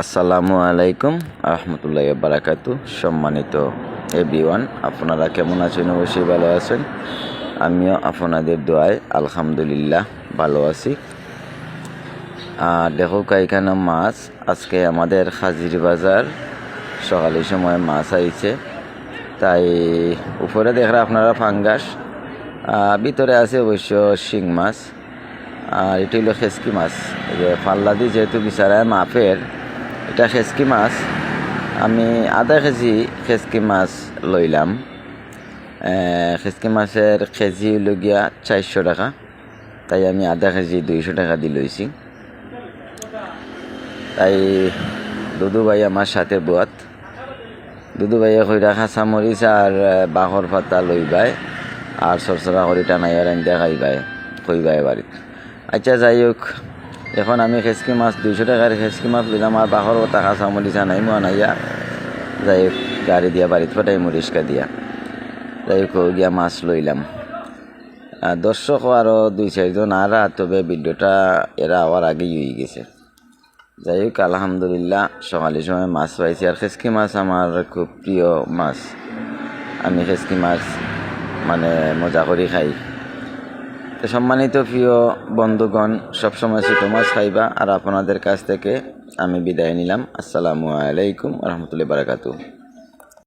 আসসালামু আলাইকুম রহমতুল্লাহি বারাকাতু। সম্মানিত এভরিওয়ান, আপনারা কেমন আছেন? অবশ্যই ভালো আছেন। আমিও আপনাদের দোয়ায় আলহামদুলিল্লাহ ভালো আছি। দেখো এখানে মাছ, আজকে আমাদের হাজির বাজার সকালের সময় মাছ আইছে, তাই উপরে দেখরা আপনারা ফাঙ্গাস, ভিতরে আছে অবশ্য শিং মাছ, আর এটি হলো খেসকি মাছ। যে পাল্লা দিয়ে যেহেতু বিচারায় মাপের, এটা খেসকি মাছ। আমি আধা কেজি খেসকি মাছ লইলাম। খেসকি মাছের কেজি হইল গিয়া 400 টাকা, তাই আমি আধা কেজি 200 টাকা দিয়ে লইছি। তাই দুদু ভাই আমার সাথে বুয়াত, দুদু ভাইয়ে কইরা কাঁচামরিচ আর বাঁহর পাতা লইবাই, আর সরসরা করে টানাইয়া রান্ধা খাইবাই কইবাই বাড়িত। আচ্ছা, যাই হোক, এখন আমি খেসকি মাছ 200 টাকার খেসকি মাছ লইলাম, আর বাঁহর পাতা কাঁচামরিচ আনাইমো আনাইয়া যাই হোক গাড়ি দিয়া বাড়িত পাঠাইমো রিক্সা দিয়া। যাই হোক গিয়া মাছ লইলাম। দর্শক আরও 2-4 জন আর, তবে ভিডিওটা এরা আওয়ার আগেই হয়ে গেছে। যাই হোক আলহামদুলিল্লাহ সকালের সময় মাছ পাইছি, আর খেসকি মাছ আমার খুব প্রিয় মাছ। আমি খেসকি মাছ মানে মজা করে খাই। তো সম্মানিত প্রিয় বন্ধুগণ, সবসময় ছোটো মাছ খাইবা। আর আপনাদের কাছ থেকে আমি বিদায় নিলাম। আসসালামু আলাইকুম রহমতুল্লাহি বারাকাতুহু।